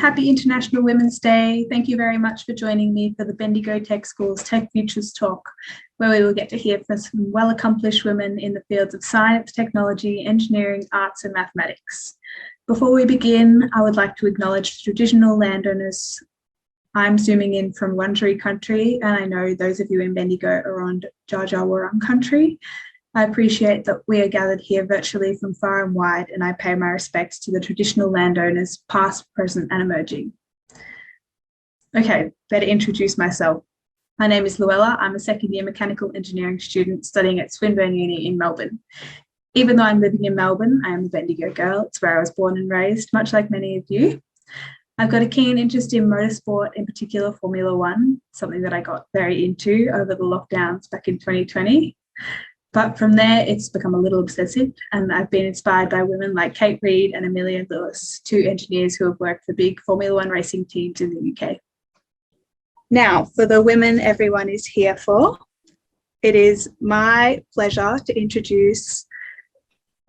happy International Women's Day. Thank you very much for joining me for the Bendigo Tech School's Tech Futures Talk, where we will get to hear from some well-accomplished women in the fields of science, technology, engineering, arts and mathematics. Before we begin, I would like to acknowledge traditional landowners. I'm zooming in from Wurundjeri country, and I know those of you in Bendigo are on Dja Dja Wurrung country. I appreciate that we are gathered here virtually from far and wide, and I pay my respects to the traditional landowners, past, present, and emerging. Okay, better introduce myself. My name is Luella. I'm a second-year mechanical engineering student studying at Swinburne Uni in Melbourne. Even though I'm living in Melbourne, I am a Bendigo girl. It's where I was born and raised, much like many of you. I've got a keen interest in motorsport, in particular Formula One, something that I got very into over the lockdowns back in 2020. But from there, it's become a little obsessive, and I've been inspired by women like Kate Reid and Amelia Lewis, two engineers who have worked for big Formula One racing teams in the UK. Now, for the women everyone is here for, it is my pleasure to introduce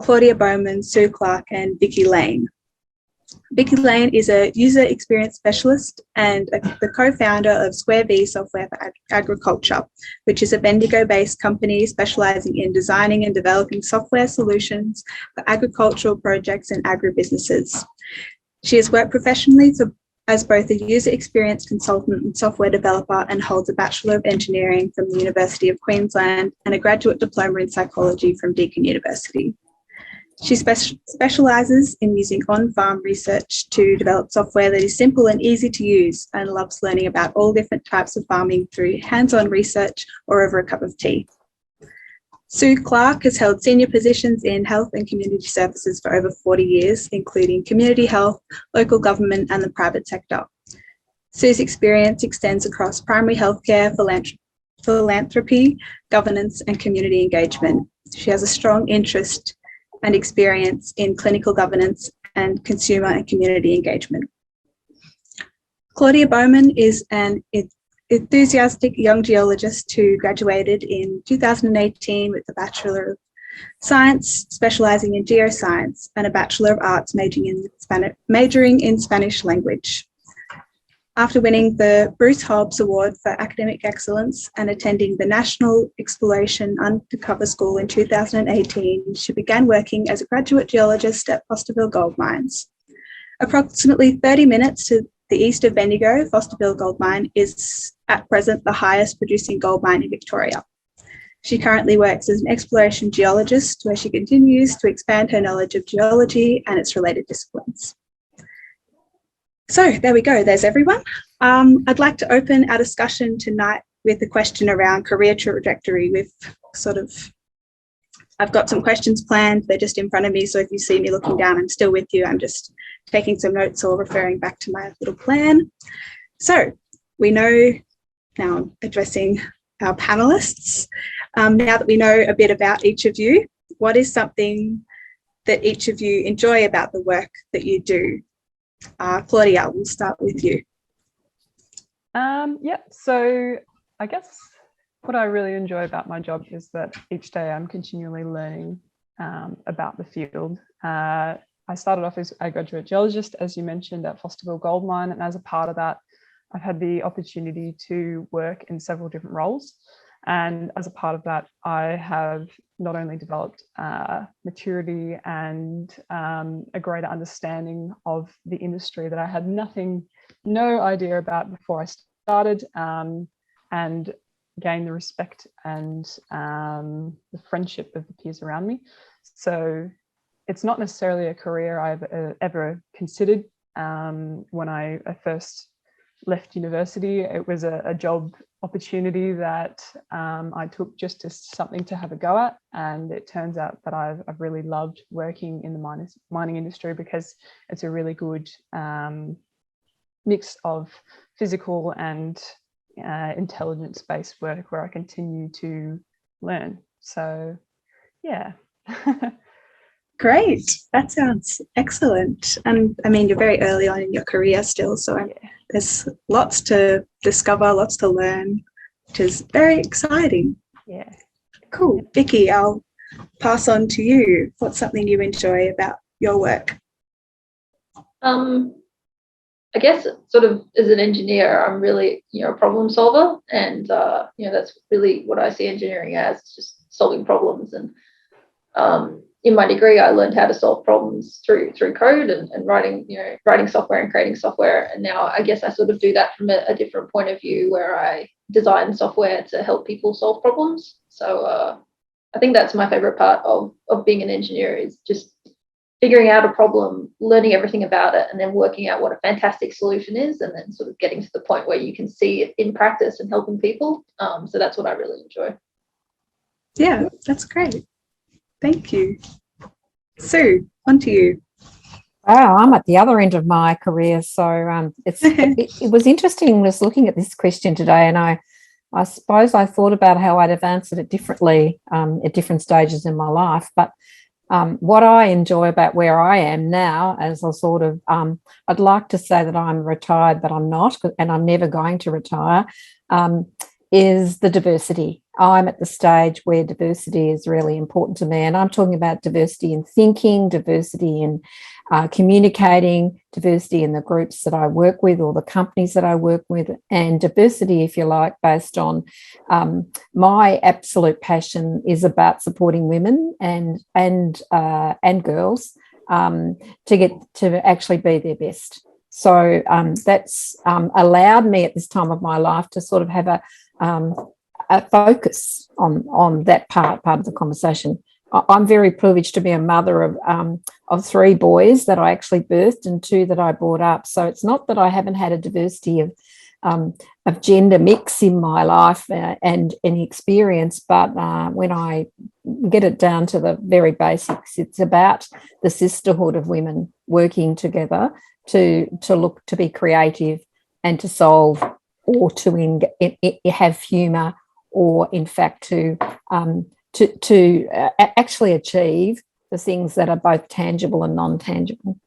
Claudia Bowman, Sue Clarke, and Vicki Lane. Vicki Lane is a user experience specialist and the co-founder of Square V Software for Agriculture, which is a Bendigo-based company specialising in designing and developing software solutions for agricultural projects and agribusinesses. She has worked professionally as both a user experience consultant and software developer, and holds a Bachelor of Engineering from the University of Queensland and a graduate diploma in psychology from Deakin University. She specialises in using on-farm research to develop software that is simple and easy to use, and loves learning about all different types of farming through hands-on research or over a cup of tea. Sue Clarke has held senior positions in health and community services for over 40 years, including community health, local government and the private sector. Sue's experience extends across primary healthcare, philanthropy, governance and community engagement. She has a strong interest and experience in clinical governance and consumer and community engagement. Claudia Bowman is an enthusiastic young geologist who graduated in 2018 with a Bachelor of Science specialising in geoscience and a Bachelor of Arts majoring in Spanish language. After winning the Bruce Hobbs Award for Academic Excellence and attending the National Exploration Undercover School in 2018, she began working as a graduate geologist at Fosterville Gold Mines. Approximately 30 minutes to the east of Bendigo, Fosterville Gold Mine is at present the highest producing gold mine in Victoria. She currently works as an exploration geologist, where she continues to expand her knowledge of geology and its related disciplines. So there we go, there's everyone. I'd like to open our discussion tonight with a question around career trajectory. I've got some questions planned, they're just in front of me, so if you see me looking down, I'm still with you, I'm just taking some notes or referring back to my little plan. So we know, now I'm addressing our panellists, now that we know a bit about each of you, what is something that each of you enjoy about the work that you do? Claudia, we'll start with you. So I guess what I really enjoy about my job is that each day I'm continually learning about the field. I started off as a graduate geologist, as you mentioned, at Fosterville Gold Mine, and as a part of that, I've had the opportunity to work in several different roles. And as a part of that, I have not only developed maturity and a greater understanding of the industry that I had no idea about before I started, and gained the respect and the friendship of the peers around me. So it's not necessarily a career I've ever considered. When I first left university, it was a job opportunity that I took just as something to have a go at, and it turns out that I've really loved working in the mining industry, because it's a really good mix of physical and intelligence-based work where I continue to learn. So yeah. Great, that sounds excellent. And I mean, you're very early on in your career still, so yeah, there's lots to discover, lots to learn, which is very exciting. Yeah. Cool. Vicki, I'll pass on to you. What's something you enjoy about your work? I guess sort of as an engineer, I'm really, a problem solver. And, that's really what I see engineering as, just solving problems. And in my degree, I learned how to solve problems through code and writing software and creating software. And now I guess I sort of do that from a different point of view, where I design software to help people solve problems. So I think that's my favorite part of being an engineer, is just figuring out a problem, learning everything about it, and then working out what a fantastic solution is, and then sort of getting to the point where you can see it in practice and helping people. So that's what I really enjoy. Yeah, that's great. Thank you. Sue, on to you. Wow, I'm at the other end of my career. So it was interesting just looking at this question today, and I suppose I thought about how I'd have answered it differently at different stages in my life. But what I enjoy about where I am now, as a sort of, I'd like to say that I'm retired, but I'm not, and I'm never going to retire, is the diversity. I'm at the stage where diversity is really important to me, and I'm talking about diversity in thinking, diversity in communicating, diversity in the groups that I work with or the companies that I work with, and diversity, if you like, based on my absolute passion is about supporting women and girls to get to actually be their best. So that's allowed me at this time of my life to sort of have a focus on that part of the conversation. I'm very privileged to be a mother of 3 boys that I actually birthed and 2 that I brought up. So it's not that I haven't had a diversity of gender mix in my life and any experience, but when I get it down to the very basics, it's about the sisterhood of women working together to look to be creative and to solve, or to have humour, or in fact to actually achieve the things that are both tangible and non-tangible.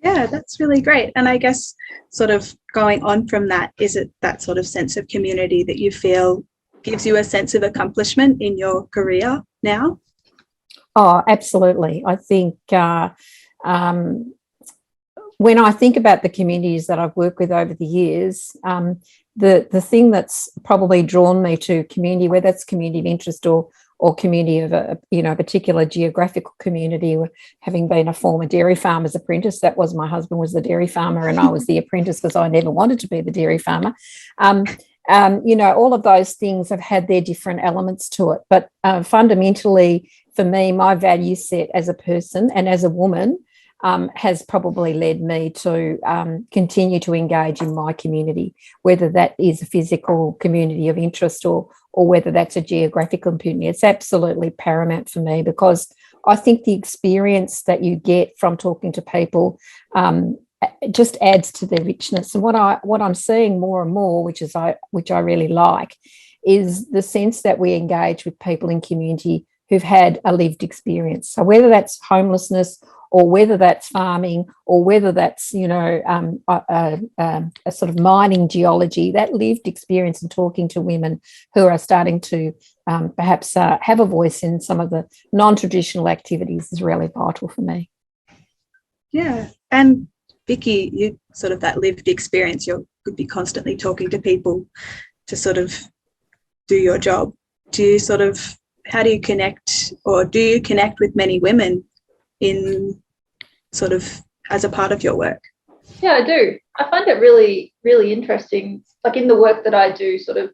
Yeah, that's really great. And I guess sort of going on from that, is it that sort of sense of community that you feel gives you a sense of accomplishment in your career now? Oh, absolutely. I think when I think about the communities that I've worked with over the years, the thing that's probably drawn me to community, whether it's community of interest or community of a particular geographical community, having been a former dairy farmer's apprentice, that was, my husband was the dairy farmer and I was the apprentice because I never wanted to be the dairy farmer. All of those things have had their different elements to it. But fundamentally, for me, my value set as a person and as a woman has probably led me to continue to engage in my community, whether that is a physical community of interest or whether that's a geographical community. It's absolutely paramount for me, because I think the experience that you get from talking to people just adds to the richness. And what I'm seeing more and more, which I really like, is the sense that we engage with people in community who've had a lived experience. So whether that's homelessness, or whether that's farming, or whether that's a sort of mining geology, that lived experience in talking to women who are starting to perhaps have a voice in some of the non-traditional activities is really vital for me. Yeah, and Vicki, you sort of that lived experience, you could be constantly talking to people to sort of do your job. How do you connect, or do you connect with many women in sort of as a part of your work? Yeah, I do. I find it really, really interesting, like in the work that I do, sort of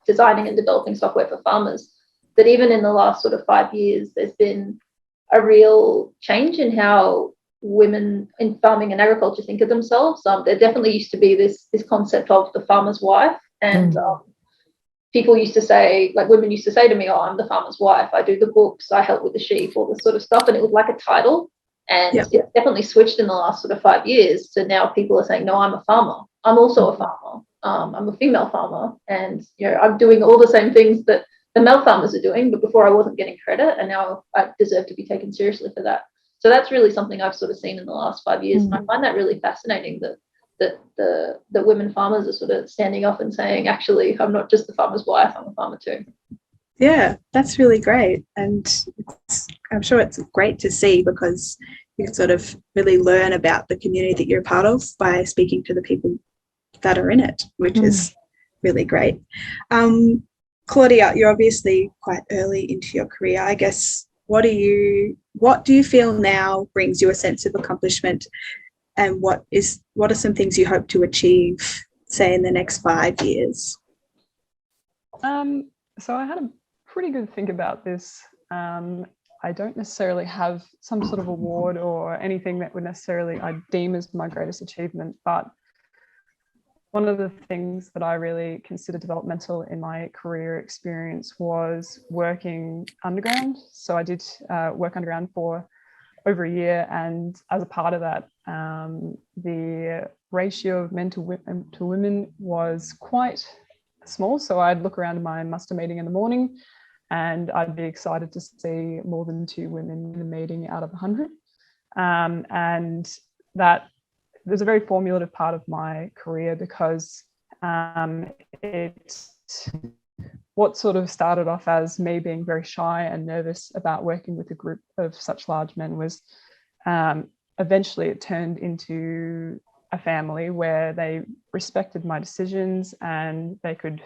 designing and developing software for farmers, that even in the last sort of 5 years, there's been a real change in how women in farming and agriculture think of themselves. There definitely used to be this concept of the farmer's wife, and people used to say, like women used to say to me, oh, I'm the farmer's wife, I do the books, I help with the sheep, all this sort of stuff. And it was like a title. And it's definitely switched in the last sort of 5 years. So now people are saying, no, I'm a farmer. I'm also a farmer. I'm a female farmer. And, I'm doing all the same things that the male farmers are doing. But before I wasn't getting credit, and now I deserve to be taken seriously for that. So that's really something I've sort of seen in the last 5 years. And I find that really fascinating, that the women farmers are sort of standing up and saying, actually, I'm not just the farmer's wife, I'm a farmer too. Yeah, that's really great. And I'm sure it's great to see, because you can sort of really learn about the community that you're a part of by speaking to the people that are in it, which is really great. Claudia, you're obviously quite early into your career. I guess, what do you feel now brings you a sense of accomplishment, and what are some things you hope to achieve, say, in the next 5 years? So I had a pretty good think about this. I don't necessarily have some sort of award or anything that would necessarily I deem as my greatest achievement, but one of the things that I really consider developmental in my career experience was working underground. So I did work underground for over a year, and as a part of that, the ratio of men to women was quite small. So I'd look around my muster meeting in the morning and I'd be excited to see more than 2 women in a meeting out of 100. And that was a very formative part of my career, because what sort of started off as me being very shy and nervous about working with a group of such large men was eventually it turned into a family where they respected my decisions, and they could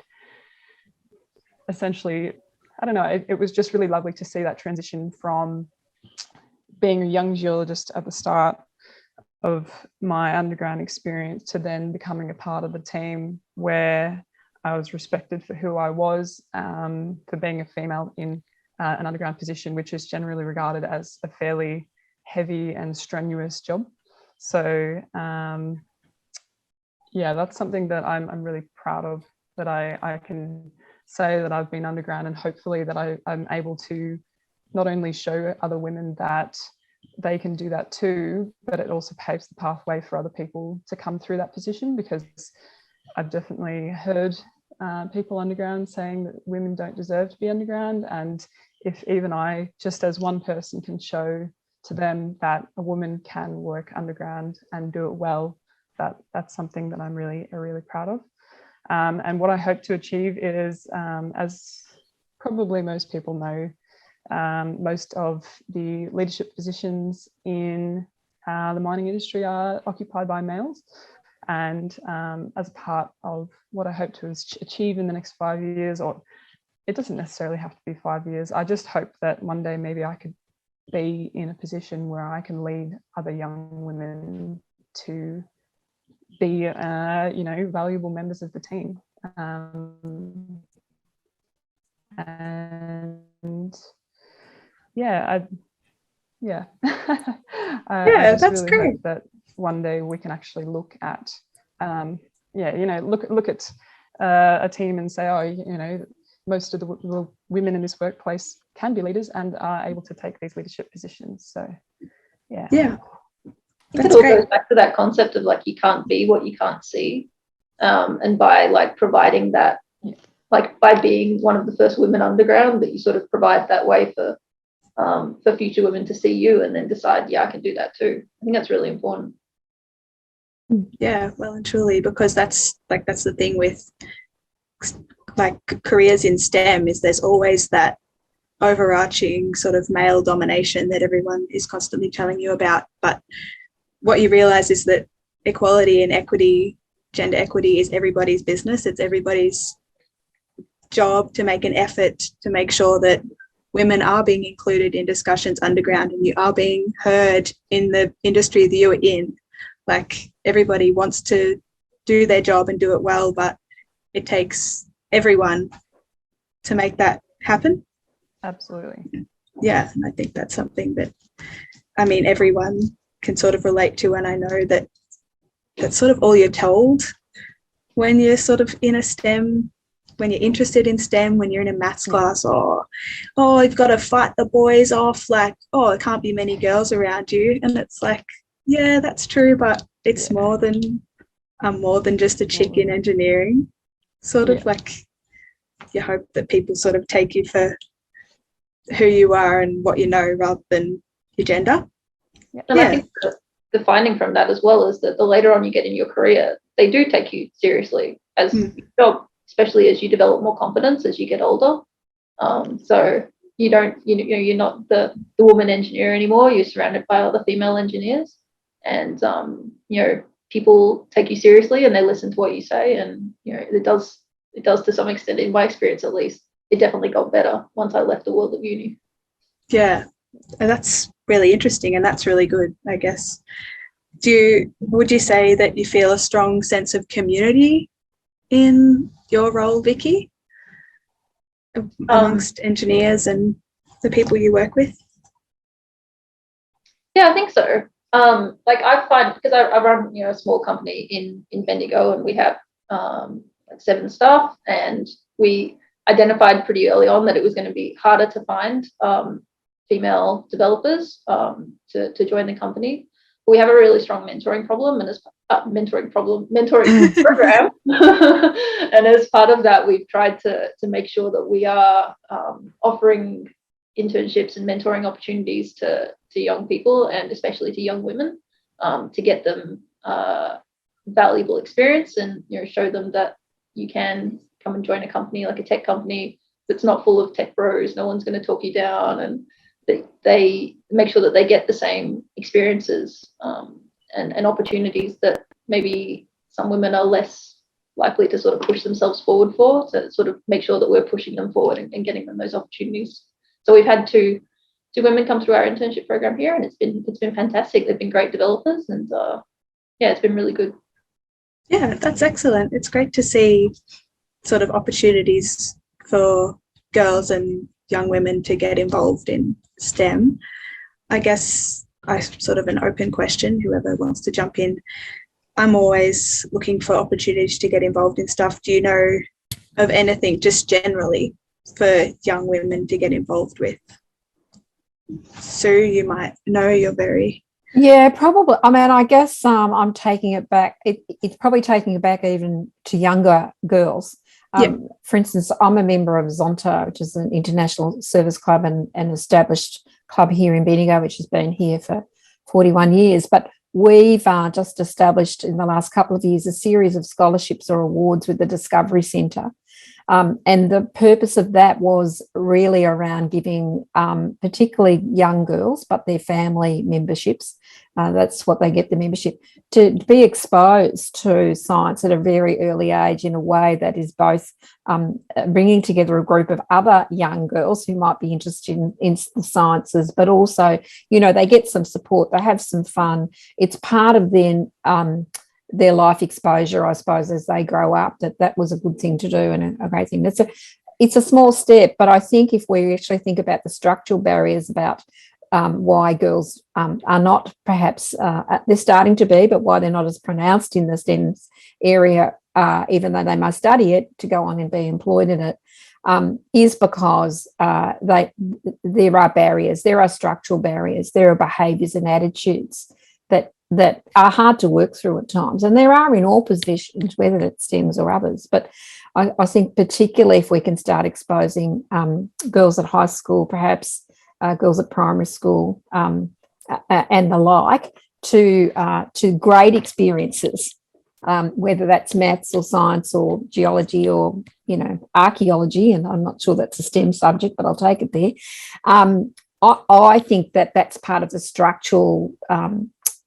essentially, I don't know, it was just really lovely to see that transition from being a young geologist at the start of my underground experience to then becoming a part of the team where I was respected for who I was, for being a female in an underground position, which is generally regarded as a fairly heavy and strenuous job. So yeah, that's something that I'm really proud of, that I can say that I've been underground, and hopefully that I'm able to not only show other women that they can do that too, but it also paves the pathway for other people to come through that position, because I've definitely heard people underground saying that women don't deserve to be underground. And if even I, just as one person, can show to them that a woman can work underground and do it well, that's something that I'm really proud of. And what I hope to achieve is, as probably most people know, most of the leadership positions in the mining industry are occupied by males. And as a part of what I hope to achieve in the next 5 years, or it doesn't necessarily have to be 5 years, I just hope that one day maybe I could be in a position where I can lead other young women to be, valuable members of the team. And I just that's really great. hope that one day we can actually look at look at a team and say, most of the women in this workplace can be leaders and are able to take these leadership positions. So it all goes back to that concept of you can't be what you can't see, and by providing that, by being one of the first women underground, that you sort of provide that way for future women to see you and then decide, I can do that too. I think that's really important. Yeah, well and truly, because that's the thing with careers in STEM, is there's always that overarching sort of male domination that everyone is constantly telling you about. But what you realize is that equality and equity, gender equity, is everybody's business. It's everybody's job to make an effort to make sure that women are being included in discussions underground, and you are being heard in the industry that you're in. Everybody wants to do their job and do it well, but it takes everyone to make that happen. Absolutely. Yeah, and I think that's something that, everyone can sort of relate to, and I know that that's sort of all you're told when you're sort of in a STEM, when you're interested in STEM, when you're in a maths class, or, you've got to fight the boys off, there can't be many girls around you. And it's yeah, that's true, but it's more than just a chick in engineering. Sort of you hope that people sort of take you for who you are and what you know, rather than your gender. And I think the finding from that as well is that the later on you get in your career, they do take you seriously as your job, especially as you develop more confidence as you get older. So you don't, you know, you're not the woman engineer anymore. You're surrounded by other female engineers, and you know, people take you seriously and they listen to what you say, and you know, it does to some extent, in my experience at least. It definitely got better once I left the world of uni. Yeah, and that's really interesting, and that's really good, I guess. Would you say that you feel a strong sense of community in your role, Vicki, amongst engineers and the people you work with? Yeah, I think so. Like I find, because I run, you know, a small company in Bendigo, and we have like 7 staff, and we identified pretty early on that it was going to be harder to find female developers to join the company. We have a really strong mentoring problem, and as mentoring program, and as part of that, we've tried to make sure that we are offering internships and mentoring opportunities to young people, and especially to young women, to get them valuable experience, and you know, show them that you can come and join a company like a tech company that's not full of tech bros. No one's going to talk you down, and they make sure that they get the same experiences and opportunities that maybe some women are less likely to sort of push themselves forward for, to sort of make sure that we're pushing them forward and getting them those opportunities. So we've had two women come through our internship program here, and it's been fantastic. They've been great developers, and yeah, it's been really good. Yeah, that's excellent. It's great to see sort of opportunities for girls and young women to get involved in STEM. I guess I sort of an open question, whoever wants to jump in. I'm always looking for opportunities to get involved in stuff. Do you know of anything just generally for young women to get involved with? Sue, you might know, you're very... Yeah, probably. I mean, I guess I'm taking it back. It's probably taking it back even to younger girls. For instance, I'm a member of Zonta, which is an international service club and an established club here in Bendigo, which has been here for 41 years. But we've just established in the last couple of years a series of scholarships or awards with the Discovery Centre. And the purpose of that was really around giving particularly young girls, but their family memberships, that's what they get, the membership, to be exposed to science at a very early age in a way that is both bringing together a group of other young girls who might be interested in the sciences, but also, you know, they get some support, they have some fun. It's part of their life exposure, I suppose, as they grow up, that was a good thing to do and a great thing. It's a small step, but I think if we actually think about the structural barriers about why girls are not perhaps, they're starting to be, but why they're not as pronounced in the STEM area, even though they must study it to go on and be employed in it, is because there are barriers, there are structural barriers, there are behaviours and attitudes that are hard to work through at times. And there are in all positions, whether it's STEMs or others. But I think particularly if we can start exposing girls at high school, perhaps girls at primary school and the like, to great experiences, whether that's maths or science or geology or, you know, archaeology, and I'm not sure that's a STEM subject, but I'll take it there. I think that's part of the structural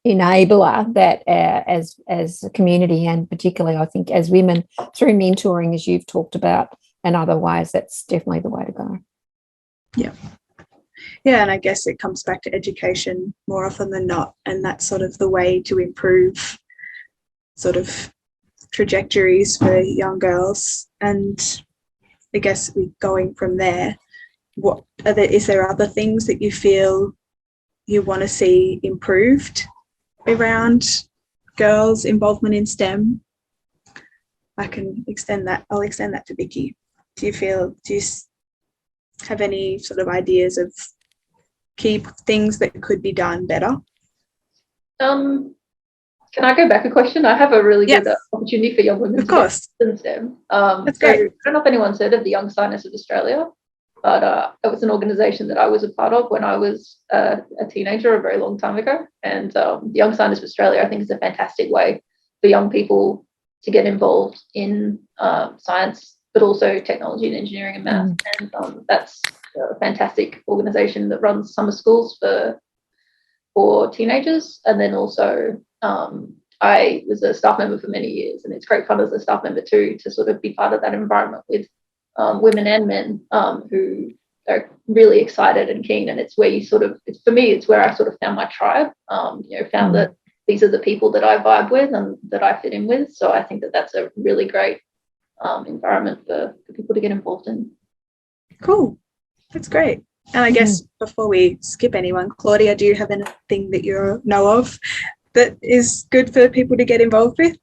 enabler that as a community, and particularly I think as women, through mentoring, as you've talked about, and other ways, that's definitely the way to go. Yeah, and I guess it comes back to education more often than not, and that's sort of the way to improve sort of trajectories for young girls. And I guess going from there, is there other things that you feel you want to see improved around girls' involvement in STEM? I'll extend that to Vicki. Do you have any sort of ideas of key things that could be done better? Can I go back a question? I have a really good opportunity for young women of course. to get in STEM. That's great. I don't know if anyone's heard of the Young Scientists of Australia, but it was an organisation that I was a part of when I was a teenager a very long time ago. And the Young Scientists of Australia, I think, is a fantastic way for young people to get involved in science, but also technology and engineering and math. And a fantastic organisation that runs summer schools for teenagers. And then also I was a staff member for many years, and it's great fun as a staff member too to sort of be part of that environment with women and men who are really excited and keen. And it's where you sort of, for me, it's where I sort of found my tribe, found that these are the people that I vibe with and that I fit in with. So I think that that's a really great environment for people to get involved in. Cool. That's great. And I guess before we skip anyone, Claudia, do you have anything that you know of that is good for people to get involved with?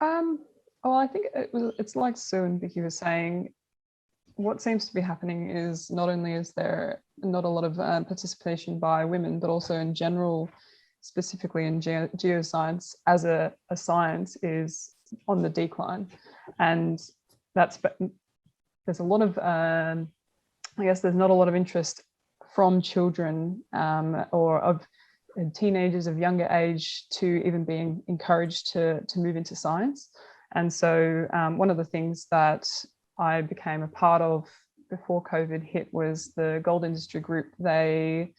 I think it's like Sue and Vicki were saying, what seems to be happening is not only is there not a lot of participation by women, but also in general, specifically in geoscience as a science is on the decline. And there's a lot of, I guess there's not a lot of interest from children or of teenagers of younger age to even being encouraged to move into science. And so one of the things that I became a part of before COVID hit was the Gold Industry Group. They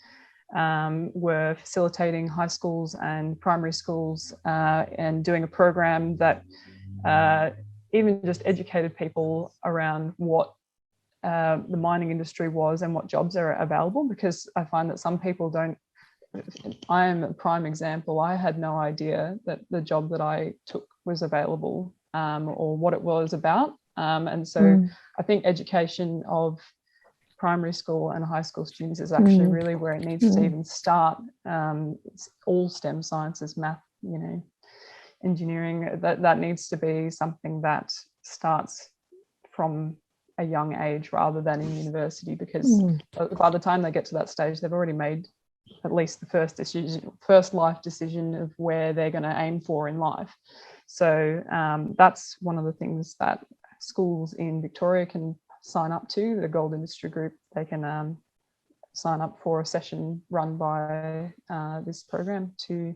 were facilitating high schools and primary schools and doing a program that even just educated people around what the mining industry was and what jobs are available, because I find that some people don't. I am a prime example. I had no idea that the job that I took was available or what it was about. And so I think education of primary school and high school students is actually really where it needs to even start. It's all STEM sciences, math, engineering, that needs to be something that starts from a young age rather than in university, because by the time they get to that stage, they've already made at least the first life decision of where they're going to aim for in life. So that's one of the things that schools in Victoria can sign up to, the Gold Industry Group. They can sign up for a session run by this program to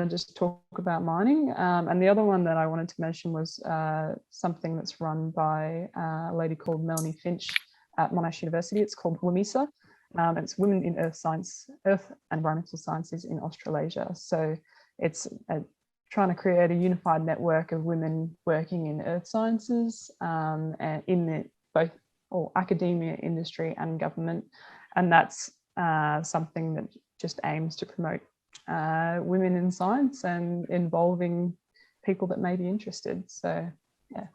just talk about mining. And the other one that I wanted to mention was something that's run by a lady called Melanie Finch at Monash University. It's called WMISA. It's Women in Earth and Environmental Sciences in Australasia. So it's trying to create a unified network of women working in earth sciences and in both academia, industry and government. And that's something that just aims to promote women in science and involving people that may be interested. So, yeah.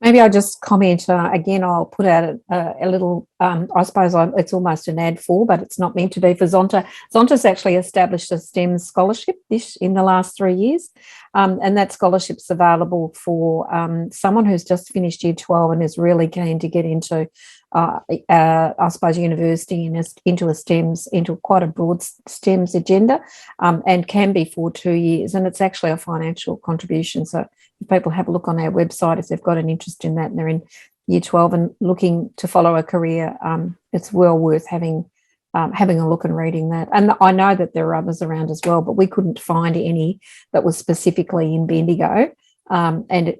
Maybe I'll just comment again. I'll put out a little, I suppose it's almost an ad for, but it's not meant to be, for Zonta. Zonta's actually established a STEM scholarship in the last 3 years. And that scholarship's available for someone who's just finished year 12 and is really keen to get into, I suppose, university and into quite a broad STEMs agenda, and can be for 2 years. And it's actually a financial contribution. So if people have a look on our website, if they've got an interest in that and they're in year 12 and looking to follow a career, it's well worth having a look and reading that. And I know that there are others around as well, but we couldn't find any that was specifically in Bendigo. And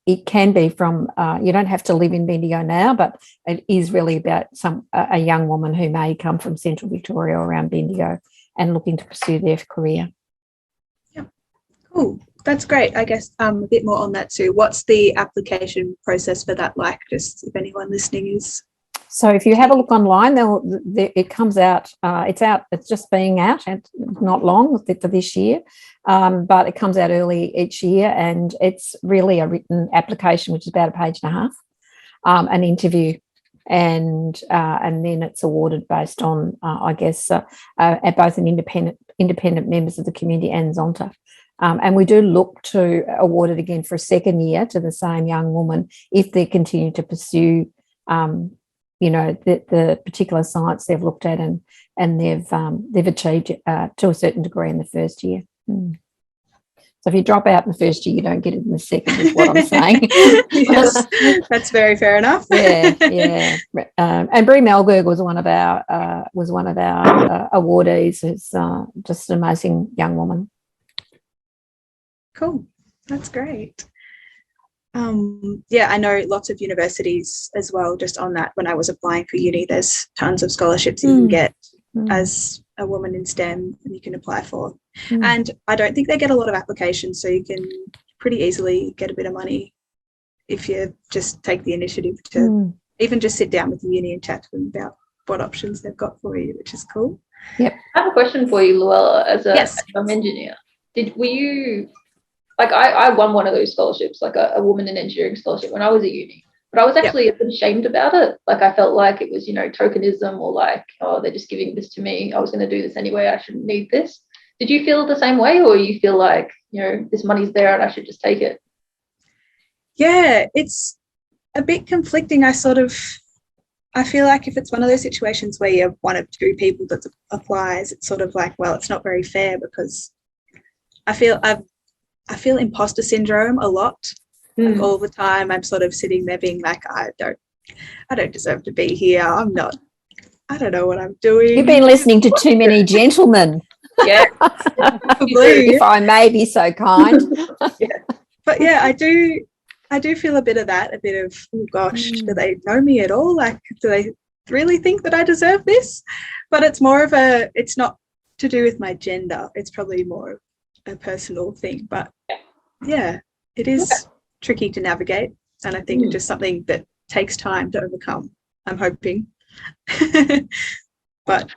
it can be from, you don't have to live in Bendigo now, but it is really about a young woman who may come from Central Victoria or around Bendigo and looking to pursue their career. Yeah, cool. That's great. I guess a bit more on that too. What's the application process for that like, just if anyone listening is? So if you have a look online, it comes out, it's just being out, and not long for this year, but it comes out early each year, and it's really a written application, which is about a page and a half, an interview, and then it's awarded based on, I guess, at both an independent members of the community and Zonta. And we do look to award it again for a second year to the same young woman if they continue to pursue, the particular science they've looked at and they've achieved to a certain degree in the first year. So if you drop out in the first year, you don't get it in the second, is what I'm saying. Yes, that's very fair enough. Yeah. And Brie Melberg was one of our awardees. Who's just an amazing young woman. Cool. That's great. Yeah, I know lots of universities as well. Just on that, when I was applying for uni, there's tons of scholarships you can get as a woman in STEM and you can apply for. And I don't think they get a lot of applications, so you can pretty easily get a bit of money if you just take the initiative to even just sit down with the uni and chat to them about what options they've got for you, which is cool. Yep. I have a question for you, Luella, as a Yes. engineer. Were you, like, I won one of those scholarships, like a woman in engineering scholarship when I was at uni, but I was actually a bit ashamed about it. Like, I felt like it was, tokenism, or like, oh, they're just giving this to me. I was going to do this anyway. I shouldn't need this. Did you feel the same way, or you feel like, this money's there and I should just take it? Yeah, it's a bit conflicting. I feel like if it's one of those situations where you're one of two people that applies, it's sort of like, well, it's not very fair, because I feel imposter syndrome a lot. Like, all the time I'm sort of sitting there being like, I don't deserve to be here. I don't know what I'm doing. You've been listening to too many gentlemen. Yeah. If I may be so kind. But yeah, I do feel a bit of that, a bit of, oh gosh, do they know me at all? Like, do they really think that I deserve this? But it's more of it's not to do with my gender. It's probably more a personal thing. But yeah, it is tricky to navigate. And I think it's just something that takes time to overcome, I'm hoping. But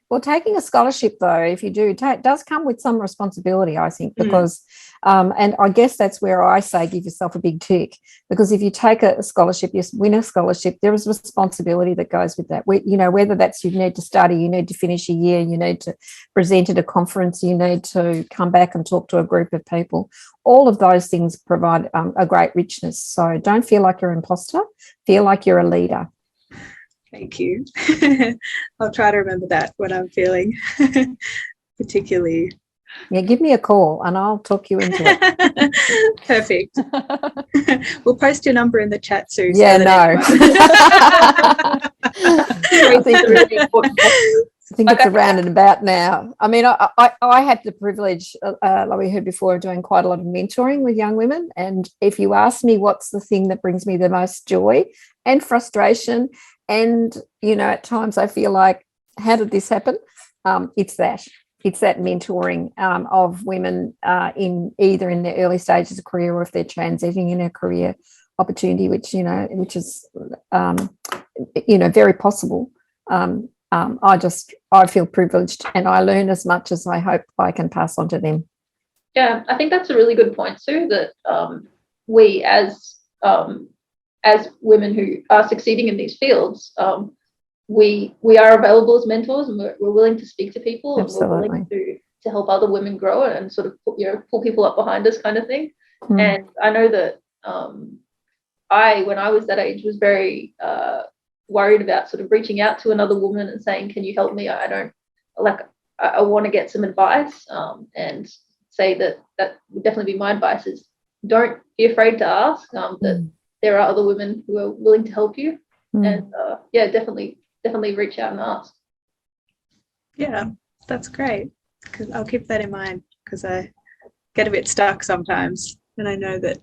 well, taking a scholarship, though, if you do, does come with some responsibility, I think, because, and I guess that's where I say give yourself a big tick, because if you take a scholarship, you win a scholarship, there is responsibility that goes with that. Whether that's you need to study, you need to finish a year, you need to present at a conference, you need to come back and talk to a group of people. All of those things provide a great richness. So don't feel like you're an imposter, feel like you're a leader. Thank you. I'll try to remember that when I'm feeling particularly. Yeah, give me a call and I'll talk you into it. Perfect. We'll post your number in the chat soon. Yeah, so I think it's around and about now. I mean, I had the privilege, like we heard before, of doing quite a lot of mentoring with young women. And if you ask me what's the thing that brings me the most joy and frustration, and, at times I feel like, how did this happen? It's that mentoring of women in either in their early stages of career, or if they're transiting in a career opportunity, which is, very possible. I feel privileged, and I learn as much as I hope I can pass on to them. Yeah, I think that's a really good point too, that we as women who are succeeding in these fields, we are available as mentors, and we're willing to speak to people. Absolutely. And we're willing to help other women grow and sort of pull people up behind us, kind of thing. And I know that when I was that age, was very worried about sort of reaching out to another woman and saying, can you help me? I want to get some advice, and say that would definitely be my advice, is don't be afraid to ask, that there are other women who are willing to help you. And definitely reach out and ask. Yeah, that's great, because I'll keep that in mind, because I get a bit stuck sometimes, and I know that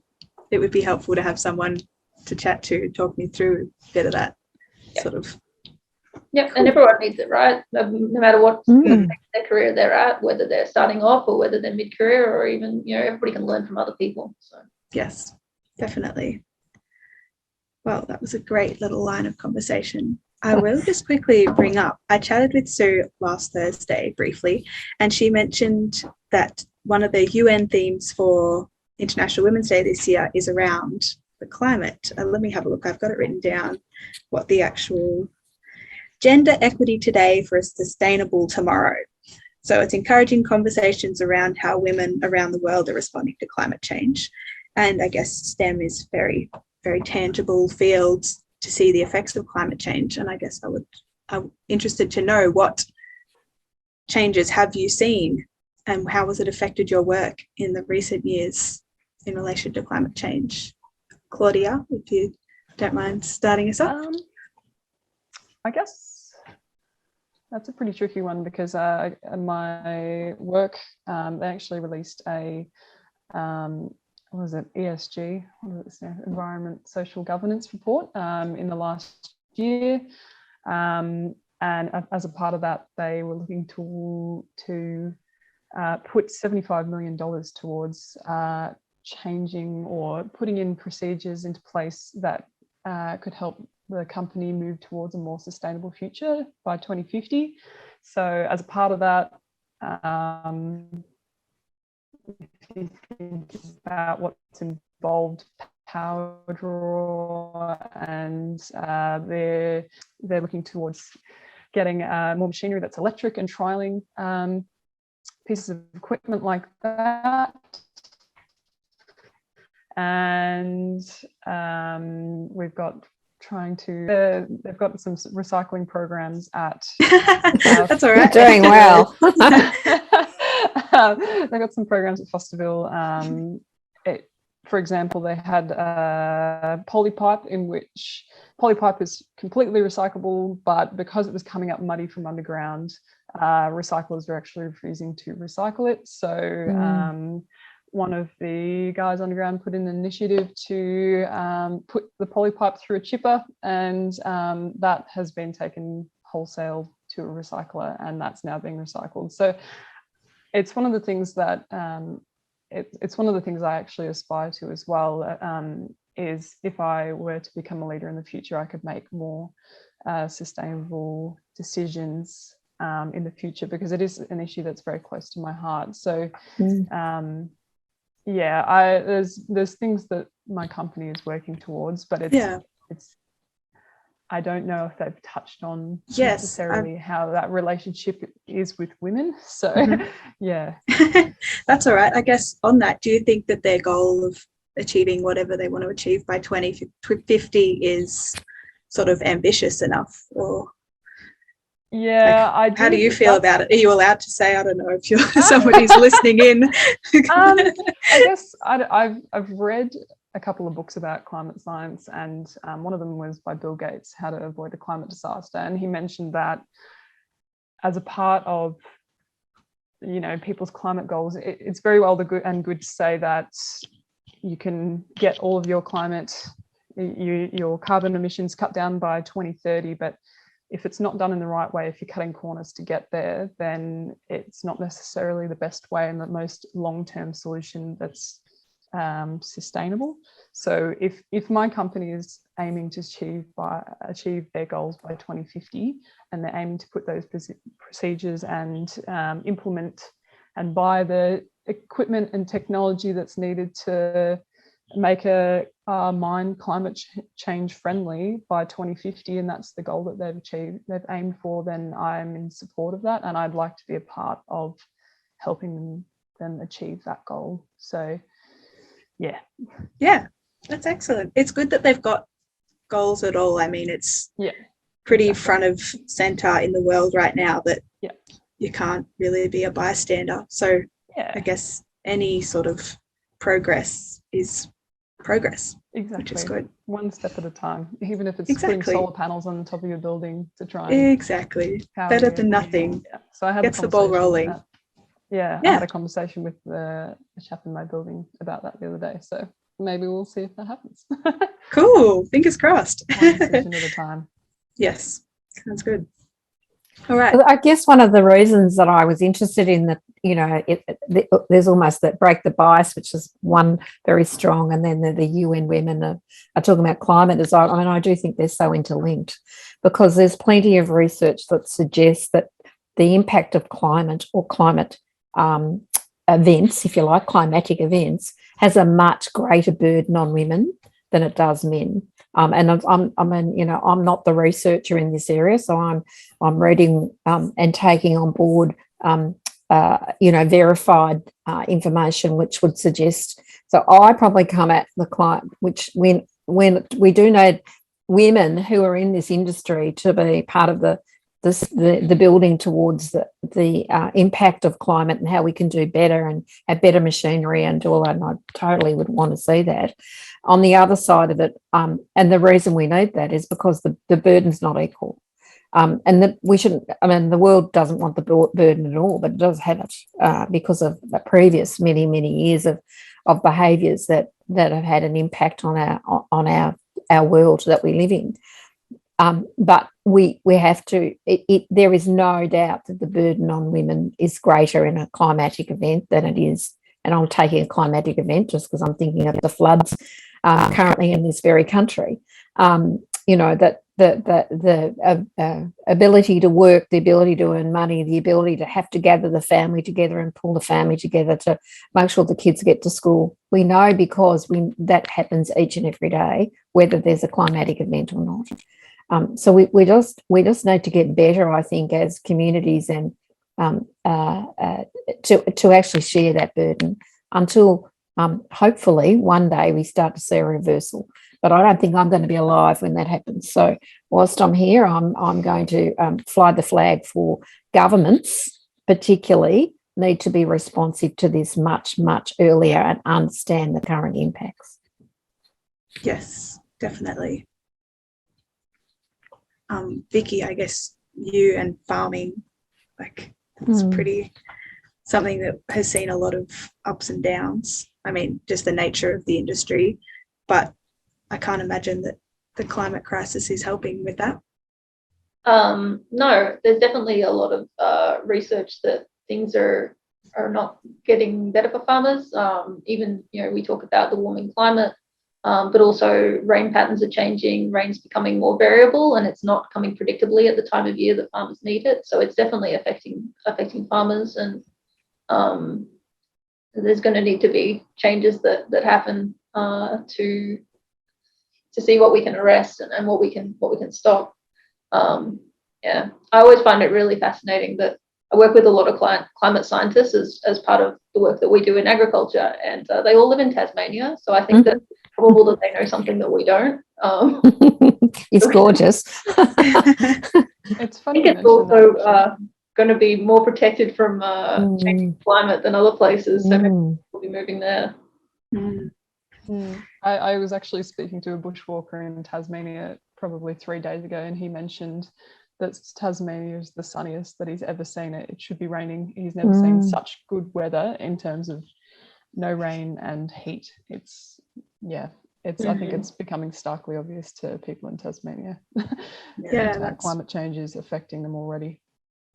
it would be helpful to have someone to chat to, talk me through a bit of that sort of. Yeah, cool. And everyone needs it, right? No matter what their career they're at, whether they're starting off or whether they're mid-career, or even, everybody can learn from other people. So yes, definitely. Well, that was a great little line of conversation. I will just quickly bring up, I chatted with Sue last Thursday briefly, and she mentioned that one of the UN themes for International Women's Day this year is around the climate. Let me have a look. I've got it written down, what the actual gender equity today for a sustainable tomorrow. So it's encouraging conversations around how women around the world are responding to climate change. And I guess STEM is very, very tangible fields to see the effects of climate change. And I guess I'm interested to know, what changes have you seen and how has it affected your work in the recent years in relation to climate change? Claudia, if you don't mind starting us off. I guess that's a pretty tricky one, because my work, they actually released a what was it, ESG, what is it, Environment Social Governance report in the last year. And as a part of that, they were looking to put $75 million towards changing or putting in procedures into place that could help the company move towards a more sustainable future by 2050. So as a part of that, if you think about what's involved, power draw, and they're looking towards getting more machinery that's electric and trialing pieces of equipment like that. And we've got they've got some recycling programs at that's all right, doing well. They've got some programs at Fosterville. For example, they had polypipe, in which polypipe is completely recyclable, but because it was coming up muddy from underground, recyclers were actually refusing to recycle it. So one of the guys underground put in an initiative to put the polypipe through a chipper, and that has been taken wholesale to a recycler, and that's now being recycled. So it's one of the things that it's one of the things I actually aspire to as well, is if I were to become a leader in the future, I could make more sustainable decisions in the future, because it is an issue that's very close to my heart. So yeah, there's things that my company is working towards, but it's I don't know if they've touched on necessarily how that relationship is with women. So yeah. That's all right. I guess on that, do you think that their goal of achieving whatever they want to achieve by 2050 is sort of ambitious enough? Or how do you feel about it? Are you allowed to say? I don't know if you're somebody's listening in. I guess I've read a couple of books about climate science, and one of them was by Bill Gates, How to Avoid a Climate Disaster, and he mentioned that as a part of people's climate goals, it's very well good to say that you can get all of your your carbon emissions cut down by 2030, but if it's not done in the right way, if you're cutting corners to get there, then it's not necessarily the best way and the most long-term solution that's sustainable. So if my company is aiming to achieve their goals by 2050, and they're aiming to put those procedures and implement and buy the equipment and technology that's needed to make a mine climate change friendly by 2050, and that's the goal that they've aimed for, then I'm in support of that, and I'd like to be a part of helping them achieve that goal. So yeah, that's excellent. It's good that they've got goals at all. I mean, it's pretty front of center in the world right now that you can't really be a bystander. So I guess any sort of progress is progress, which is good. One step at a time, even if it's putting solar panels on the top of your building to try and better than nothing. So I had gets the ball rolling. I had a conversation with a chap in my building about that the other day, so maybe we'll see if that happens. Cool, fingers crossed. One decision at a time. Yes, sounds good. All right. I guess one of the reasons that I was interested in that, there's almost that break the bias, which is one very strong, and then the UN women are talking about climate. I do think they're so interlinked, because there's plenty of research that suggests that the impact of climate or climate events, if you like, climatic events, has a much greater burden on women than it does men. And I'm not the researcher in this area, so I'm reading and taking on board, verified information, which would suggest. So I probably come at the climate, which when we do know women who are in this industry to be part of the building towards the impact of climate and how we can do better and have better machinery and all that. And I totally would want to see that. On the other side of it, and the reason we need that is because the burden's not equal. And that we shouldn't, the world doesn't want the burden at all, but it does have it because of the previous many years of behaviours that have had an impact on our world that we live in. But we have to, there is no doubt that the burden on women is greater in a climatic event than it is, and I'm taking a climatic event just because I'm thinking of the floods currently in this very country. That the ability to work, the ability to earn money, the ability to have to gather the family together and pull the family together to make sure the kids get to school. We know because that happens each and every day, whether there's a climatic event or not. So we just need to get better, I think, as communities and to actually share that burden until hopefully one day we start to see a reversal. But I don't think I'm going to be alive when that happens. So whilst I'm here, I'm going to fly the flag for governments, particularly, need to be responsive to this much, much earlier and understand the current impacts. Yes, definitely. Vicki, I guess you and farming, like, it's pretty something that has seen a lot of ups and downs. I mean, just the nature of the industry, but I can't imagine that the climate crisis is helping with that. No, there's definitely a lot of research that things are not getting better for farmers. Even, we talk about the warming climate, but also rain patterns are changing, rain's becoming more variable, and it's not coming predictably at the time of year that farmers need it. So it's definitely affecting farmers, and there's going to need to be changes that happen to see what we can arrest and what we can stop. I always find it really fascinating that I work with a lot of climate scientists as part of the work that we do in agriculture, and they all live in Tasmania. So I think that it's probable that they know something that we don't. It's gorgeous. It's funny. I think it's also going to be more protected from changing climate than other places. So maybe we'll be moving there. I was actually speaking to a bushwalker in Tasmania probably 3 days ago, and he mentioned that Tasmania is the sunniest that he's ever seen it. It should be raining. He's never seen such good weather in terms of no rain and heat. I think it's becoming starkly obvious to people in Tasmania. That climate change is affecting them already.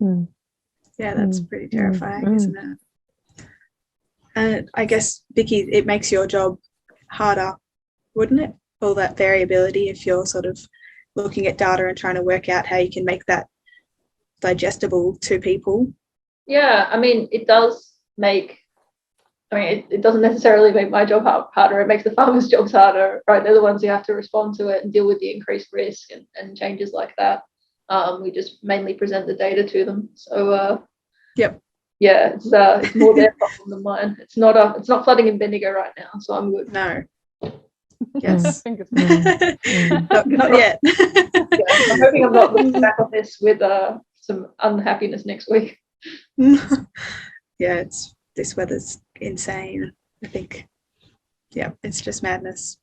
Yeah, that's pretty terrifying, isn't it? And I guess, Vicki, it makes your job harder, wouldn't it? All that variability, if you're sort of looking at data and trying to work out how you can make that digestible to people. Yeah, I mean, it does make, it doesn't necessarily make my job harder. It makes the farmers' jobs harder, right? They're the ones who have to respond to it and deal with the increased risk and changes like that. We just mainly present the data to them. So, it's more their problem than mine. It's not flooding in Bendigo right now, so I'm good. No. Yes. Not yet. I'm hoping I'm not looking back on this with some unhappiness next week. This weather's insane. I think, it's just madness,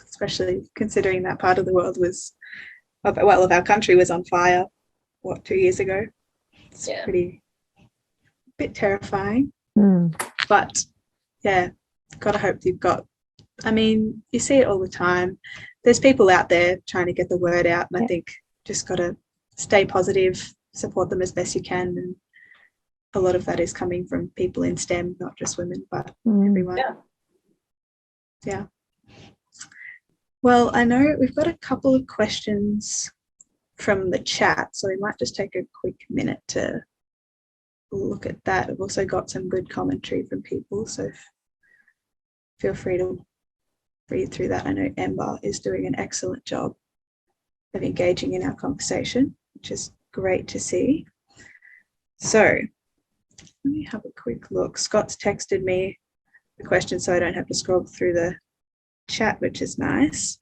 especially considering that part of the world of our country was on fire, 2 years ago? It's pretty bit terrifying. But gotta hope you've got, you see it all the time. There's people out there trying to get the word out, and I think just gotta stay positive, support them as best you can, and a lot of that is coming from people in STEM, not just women, but everyone. Yeah. Well, I know we've got a couple of questions from the chat, so we might just take a quick minute to look at that. We've also got some good commentary from people, so feel free to read through that. I know Ember is doing an excellent job of engaging in our conversation, which is great to see. So let me have a quick look. Scott's texted me the question so I don't have to scroll through the chat, which is nice.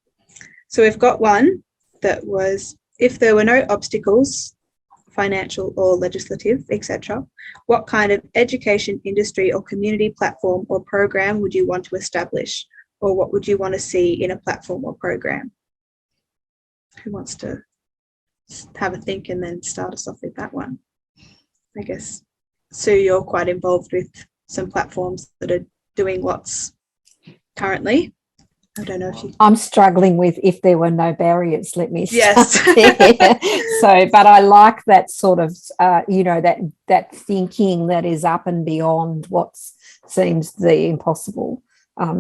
So we've got one that was, if there were no obstacles, financial or legislative, etc., what kind of education, industry or community platform or program would you want to establish, or what would you want to see in a platform or program? Who wants to have a think and then start us off with that one? I guess, Sue, you're quite involved with some platforms that are doing lots currently. I don't know if you... I'm struggling with if there were no barriers, let me Yes. start there. So, but I like that sort of, that thinking that is up and beyond what seems the impossible.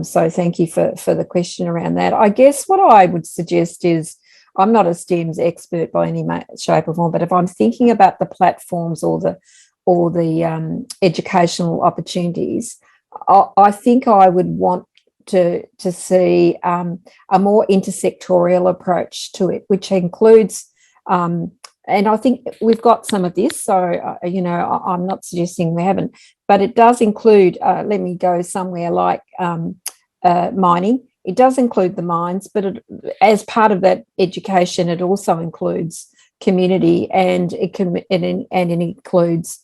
So thank you for the question around that. I guess what I would suggest is, I'm not a STEMS expert by any shape or form, but if I'm thinking about the platforms or the educational opportunities, I think I would want to see a more intersectorial approach to it, which includes, and I think we've got some of this, so I'm not suggesting we haven't, but it does include, let me go somewhere like mining. It does include the mines, but as part of that education, it also includes community, and it includes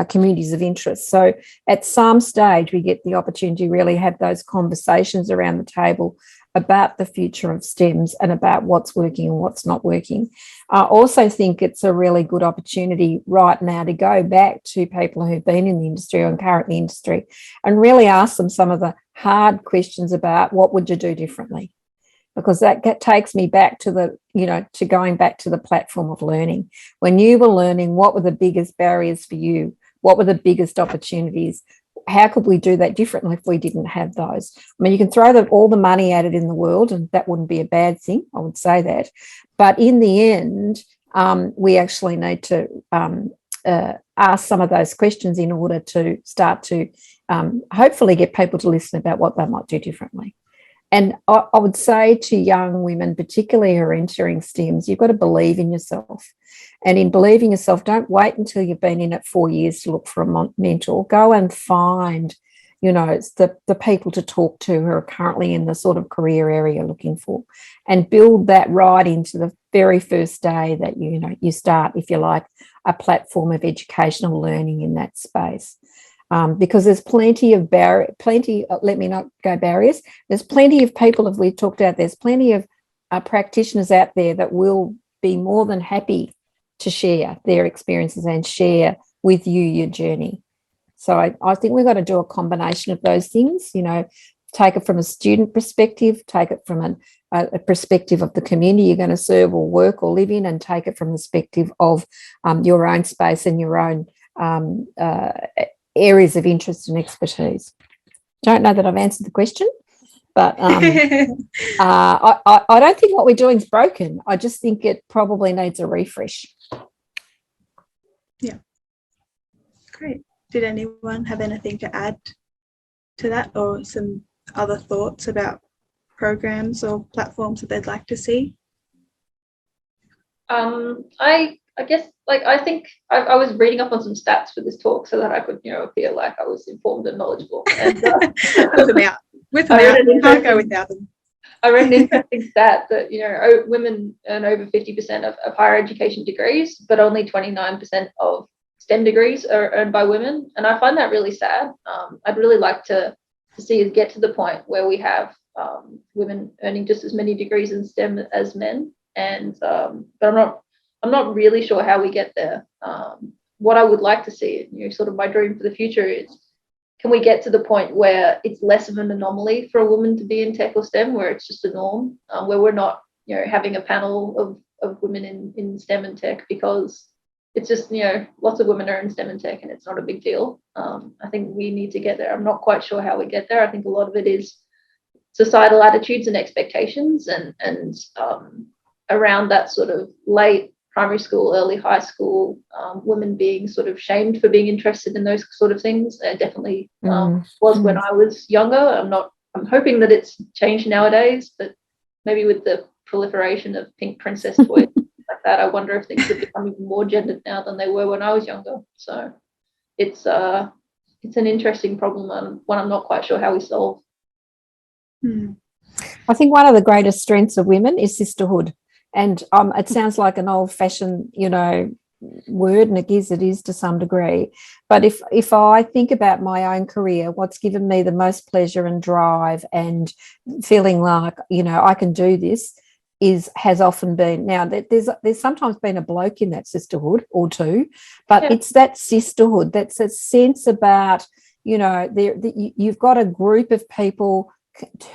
communities of interest. So at some stage, we get the opportunity to really have those conversations around the table about the future of STEMs and about what's working and what's not working. I also think it's a really good opportunity right now to go back to people who've been in the industry or current in the industry and really ask them some of the hard questions about what would you do differently. Because that takes me back to to going back to the platform of learning. When you were learning, what were the biggest barriers for you? What were the biggest opportunities? How could we do that differently if we didn't have those? I mean, you can throw all the money at it in the world, and that wouldn't be a bad thing, I would say that. But in the end, we actually need to ask some of those questions in order to start to hopefully get people to listen about what they might do differently. And I would say to young women, particularly who are entering STEMs, you've got to believe in yourself. And in believing yourself, don't wait until you've been in it 4 years to look for a mentor. Go and find, the people to talk to who are currently in the sort of career area you're looking for, and build that right into the very first day that you start, if you like, a platform of educational learning in that space. Because there's plenty of let me not go barriers. There's plenty of people, as we've talked about, there's plenty of practitioners out there that will be more than happy to share their experiences and share with you your journey. So I think we've got to do a combination of those things, take it from a student perspective, take it from a perspective of the community you're going to serve or work or live in, and take it from the perspective of your own space and your own areas of interest and expertise. Don't know that I've answered the question, but I don't think what we're doing is broken. I just think it probably needs a refresh. Yeah. Great. Did anyone have anything to add to that, or some other thoughts about programs or platforms that they'd like to see? I guess, I think I was reading up on some stats for this talk so that I could, feel like I was informed and knowledgeable. And, Whip them out. Can't go without them. I read an interesting stat that, women earn over 50% of higher education degrees, but only 29% of STEM degrees are earned by women. And I find that really sad. I'd really like to see us get to the point where we have women earning just as many degrees in STEM as men. And but I'm not really sure how we get there. What I would like to see, sort of my dream for the future is, can we get to the point where it's less of an anomaly for a woman to be in tech or STEM, where it's just a norm, where we're not, having a panel of women in STEM and tech, because it's just, lots of women are in STEM and tech and it's not a big deal. I think we need to get there. I'm not quite sure how we get there. I think a lot of it is societal attitudes and expectations, and around that sort of late primary school, early high school, women being sort of shamed for being interested in those sort of things. It definitely was when I was younger. I'm hoping that it's changed nowadays, but maybe with the proliferation of pink princess toys like that, I wonder if things have become even more gendered now than they were when I was younger. So it's an interesting problem, and one I'm not quite sure how we solve. I think one of the greatest strengths of women is sisterhood. And it sounds like an old-fashioned, word, and it is to some degree. But if I think about my own career, what's given me the most pleasure and drive and feeling like, I can do this has often been, now there's sometimes been a bloke in that sisterhood or two, but it's that sisterhood, that's a sense about, you've got a group of people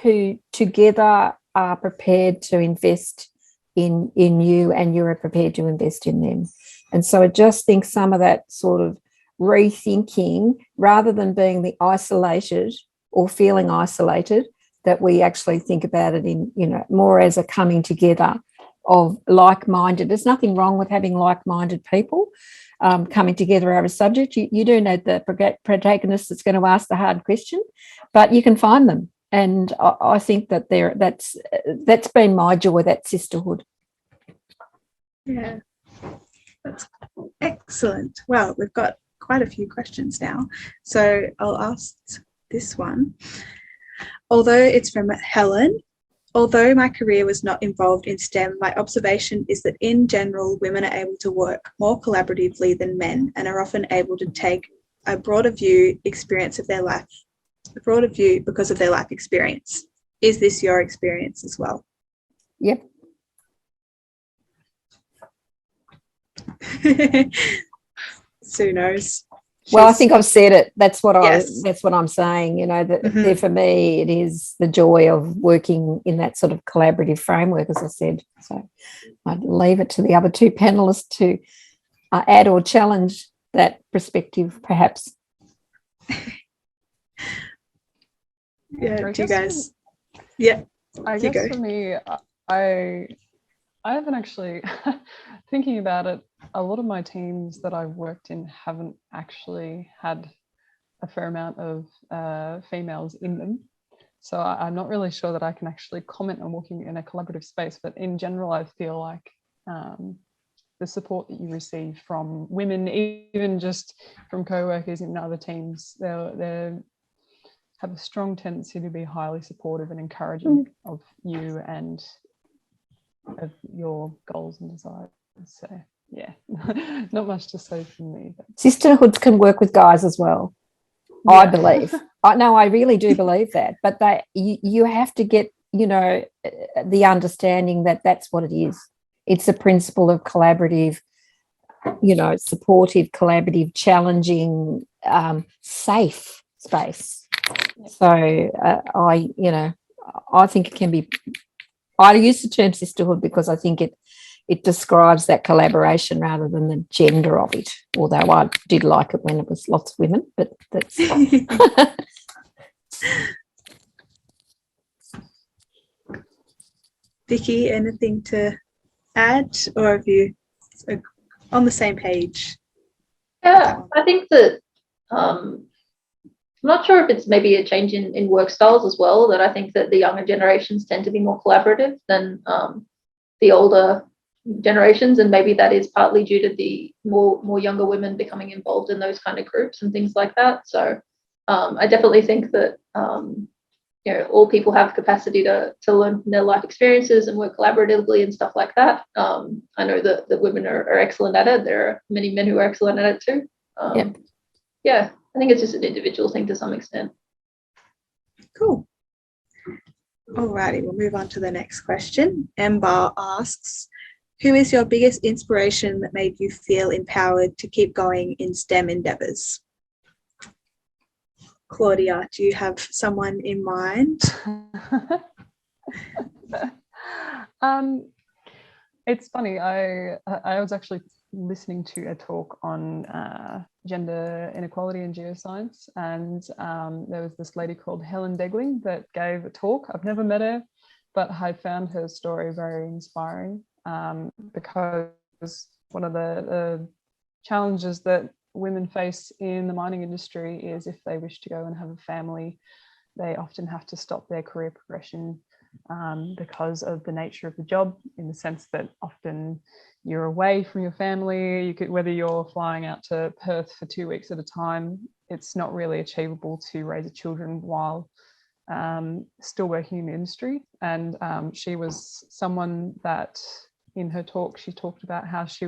who together are prepared to invest in you, and you're prepared to invest in them. And so I just think some of that sort of rethinking, rather than being the isolated or feeling isolated, that we actually think about it in, more as a coming together of like-minded. There's nothing wrong with having like-minded people coming together over a subject. You do need the protagonist that's going to ask the hard question, but you can find them. And I think that that's been my joy, that sisterhood. Yeah, that's excellent. Well, we've got quite a few questions now, so I'll ask this one. Although it's from Helen. Although my career was not involved in STEM, my observation is that in general, women are able to work more collaboratively than men and are often able to take a broader view because of their life experience. Is this your experience as well? Yep. Sue knows. Well, I think I've said it. That's what Yes. I'm saying. That for me, it is the joy of working in that sort of collaborative framework, as I said. So I'd leave it to the other two panelists to add or challenge that perspective, perhaps. Yeah, do you guys? Yeah. I guess for me, I haven't actually, thinking about it, a lot of my teams that I've worked in haven't actually had a fair amount of females in them. So I'm not really sure that I can actually comment on working in a collaborative space, but in general, I feel like the support that you receive from women, even just from co-workers in other teams, they have a strong tendency to be highly supportive and encouraging of you and of your goals and desires. So yeah, not much to say from me. But Sisterhoods can work with guys as well, yeah. I believe. I really do believe that. But you have to get, the understanding that that's what it is. It's a principle of collaborative, supportive, collaborative, challenging, safe space. Yep. So I think it can be. I use the term sisterhood because I think it describes that collaboration rather than the gender of it, although I did like it when it was lots of women, but that's... Vicki, anything to add, or have you on the same page? Yeah, I think that I'm not sure if it's maybe a change in work styles as well, that I think that the younger generations tend to be more collaborative than the older generations, and maybe that is partly due to the more younger women becoming involved in those kind of groups and things like that. So I definitely think that all people have capacity to learn from their life experiences and work collaboratively and stuff like that. I know that women are excellent at it. There are many men who are excellent at it too. Yep. Yeah, I think it's just an individual thing to some extent. Cool. Alrighty, we'll move on to the next question. Ember asks, who is your biggest inspiration that made you feel empowered to keep going in STEM endeavours? Claudia, do you have someone in mind? It's funny. I was actually listening to a talk on gender inequality in geoscience, and there was this lady called Helen Degling that gave a talk. I've never met her, but I found her story very inspiring because one of the challenges that women face in the mining industry is if they wish to go and have a family, they often have to stop their career progression because of the nature of the job, in the sense that often you're away from your family. Whether you're flying out to Perth for 2 weeks at a time, it's not really achievable to raise children while still working in the industry. And she was someone that in her talk, she talked about how she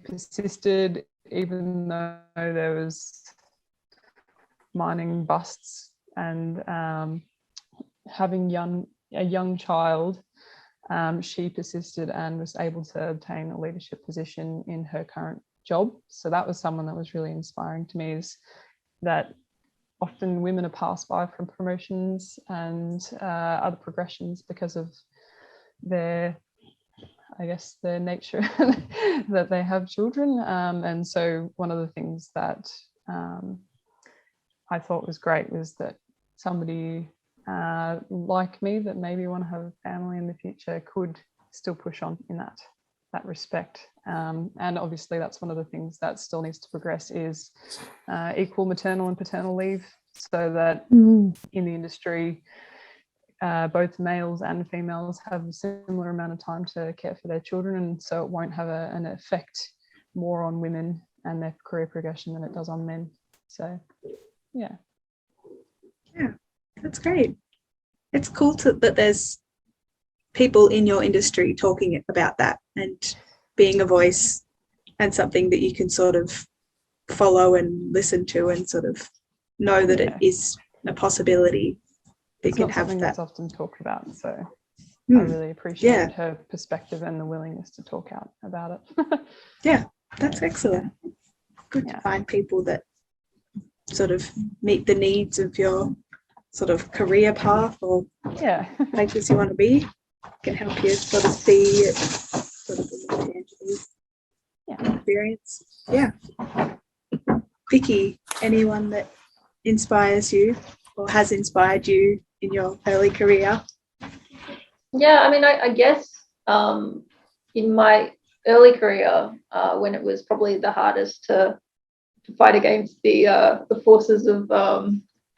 persisted even though there was mining busts, and having a young child, she persisted and was able to obtain a leadership position in her current job. So that was someone that was really inspiring to me, is that often women are passed by from promotions and other progressions because of their nature that they have children. And so one of the things that I thought was great was that somebody like me that maybe want to have a family in the future could still push on in that respect. And obviously that's one of the things that still needs to progress is equal maternal and paternal leave, so that in the industry both males and females have a similar amount of time to care for their children, and so it won't have an effect more on women and their career progression than it does on men. So yeah, that's great. It's cool that there's people in your industry talking about that and being a voice and something that you can sort of follow and listen to and sort of know that it is a possibility. They can have that. That's often talked about, so I really appreciate her perspective and the willingness to talk out about it. Yeah, that's excellent. Good to find people that sort of meet the needs of your sort of career path or places you want to be. Can help you sort of see it sort of in the tangible experience. Yeah. Vicki, anyone that inspires you or has inspired you in your early career? Yeah, I mean, I guess in my early career, when it was probably the hardest to fight against the forces of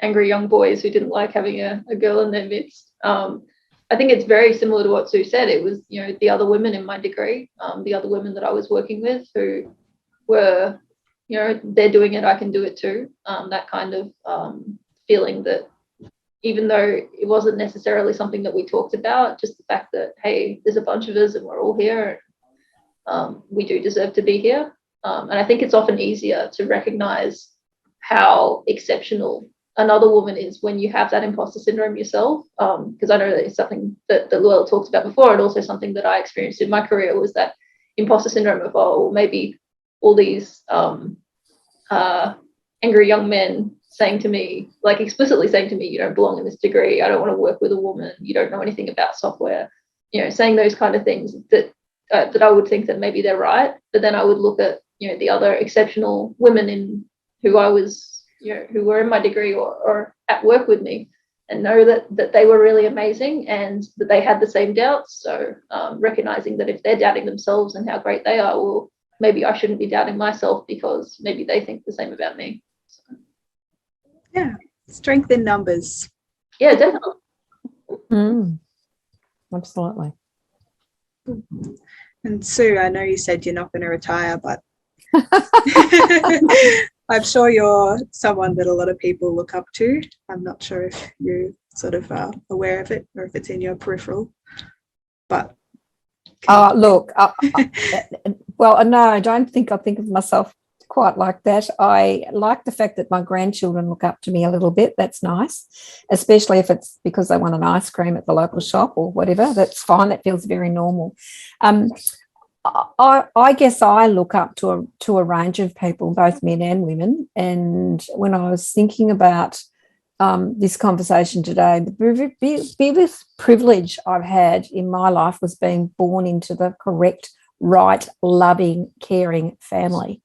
angry young boys who didn't like having a girl in their midst, I think it's very similar to what Sue said. It was, the other women in my degree, the other women that I was working with who were, they're doing it, I can do it too. That kind of feeling that even though it wasn't necessarily something that we talked about, just the fact that, hey, there's a bunch of us and we're all here, and we do deserve to be here. And I think it's often easier to recognize how exceptional another woman is when you have that imposter syndrome yourself, because I know that it's something that Luella talked about before, and also something that I experienced in my career was that imposter syndrome of, oh, maybe all these angry young men saying to me, like explicitly saying to me, you don't belong in this degree, I don't want to work with a woman, you don't know anything about software, saying those kind of things that I would think that maybe they're right, but then I would look at the other exceptional women in who I was, who were in my degree or at work with me, and know that they were really amazing and that they had the same doubts. So recognizing that if they're doubting themselves and how great they are, well, maybe I shouldn't be doubting myself because maybe they think the same about me. So. Yeah, strength in numbers. Yeah, definitely. Absolutely. And Sue, I know you said you're not going to retire, but I'm sure you're someone that a lot of people look up to. I'm not sure if you sort of are aware of it or if it's in your peripheral, but look, well, no, I don't think I think of myself quite like that. I like the fact that my grandchildren look up to me a little bit. That's nice, especially if it's because they want an ice cream at the local shop or whatever. That's fine. That feels very normal. I guess I look up to a range of people, both men and women. And when I was thinking about this conversation today, the biggest privilege I've had in my life was being born into the correct, right, loving, caring family,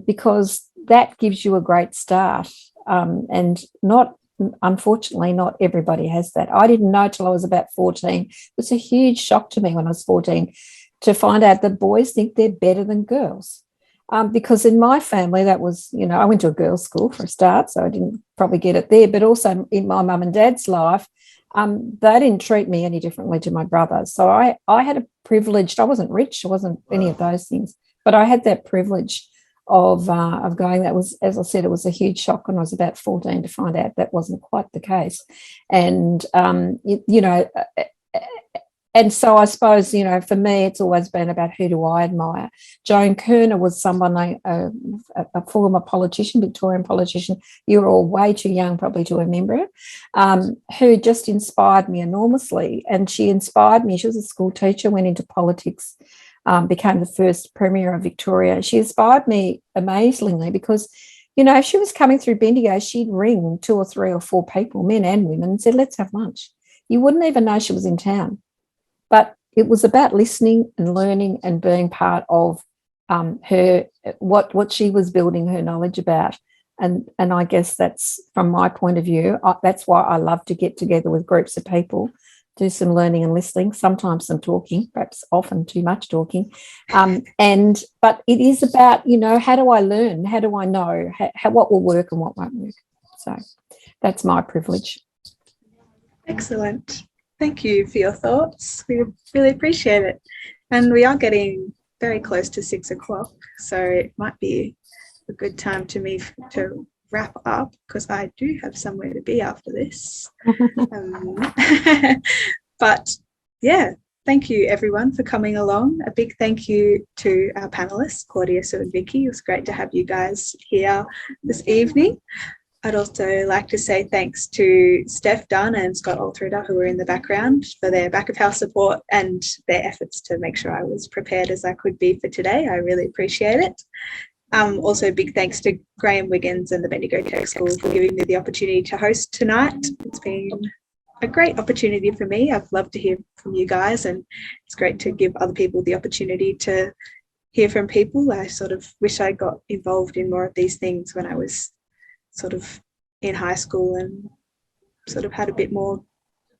because that gives you a great start. And unfortunately, not everybody has that. I didn't know till I was about 14. It was a huge shock to me when I was 14 to find out that boys think they're better than girls. Because in my family, that was, I went to a girls' school for a start, so I didn't probably get it there. But also in my mum and dad's life, they didn't treat me any differently to my brothers. So I had a privilege. I wasn't rich. I wasn't any of those things. But I had that privilege of going. That was, as I said, it was a huge shock when I was about 14 to find out that wasn't quite the case. And, and so I suppose, for me, it's always been about who do I admire. Joan Kerner was someone, a former politician, Victorian politician. You're all way too young probably to remember her, who just inspired me enormously. And she inspired me. She was a school teacher, went into politics, became the first Premier of Victoria. She inspired me amazingly because, You know, if she was coming through Bendigo, she'd ring 2 or 3 or 4 people, men and women, and said, let's have lunch. You wouldn't even know she was in town. But it was about listening and learning and being part of her, what she was building her knowledge about. And I guess that's, from my point of view, that's why I love to get together with groups of people, do some learning and listening, sometimes some talking, perhaps often too much talking. But it is about, you know, how do I learn? How do I know what will work and what won't work? So that's my privilege. Excellent. Thank you for your thoughts. We really appreciate it. And we are getting very close to 6 o'clock, so it might be a good time to wrap up, because I do have somewhere to be after this. But yeah, thank you everyone for coming along. A big thank you to our panelists, Claudia, Sue and Vicki. It was great to have you guys here this evening. I'd also like to say thanks to Steph Dunn and Scott Altrider, who were in the background, for their back of house support and their efforts to make sure I was prepared as I could be for today. I really appreciate it. Also, big thanks to Graham Wiggins and the Bendigo Tech School for giving me the opportunity to host tonight. It's been a great opportunity for me. I've loved to hear from you guys, and it's great to give other people the opportunity to hear from people. I sort of wish I got involved in more of these things when I was sort of in high school and sort of had a bit more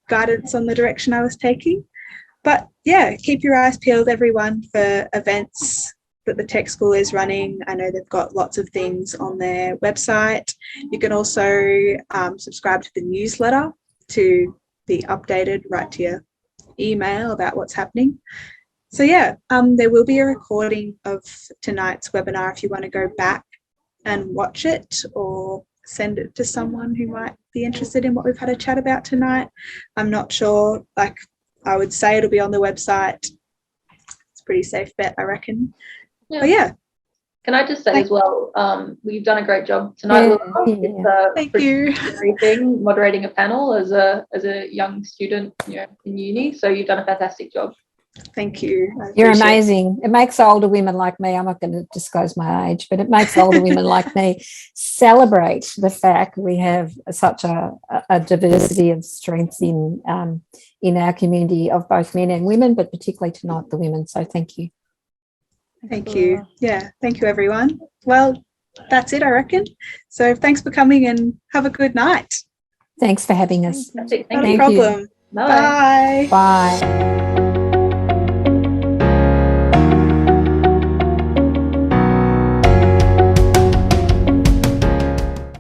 guidance on the direction I was taking. But yeah, keep your eyes peeled, everyone, for events that the tech school is running. I know they've got lots of things on their website. You can also subscribe to the newsletter to be updated right to your email about what's happening. So yeah, there will be a recording of tonight's webinar if you want to go back and watch it, or send it to someone who might be interested in what we've had a chat about tonight. I'm not sure, like I would say it'll be on the website. It's a pretty safe bet, I reckon. Yeah. But yeah. Can I just say as well, you've done a great job tonight. Yeah. Thank you. Everything, moderating a panel as a young student, you know, in uni. So you've done a fantastic job. Thank you. You're amazing. It makes older women like me, I'm not going to disclose my age, but it makes older women like me celebrate the fact we have such a diversity of strengths in our community of both men and women, but particularly tonight the women. So thank you. Thank you. Yeah, thank you, everyone. Well, that's it, I reckon. So thanks for coming and have a good night. Thanks for having us. Thank you. Not a problem. Bye. Bye.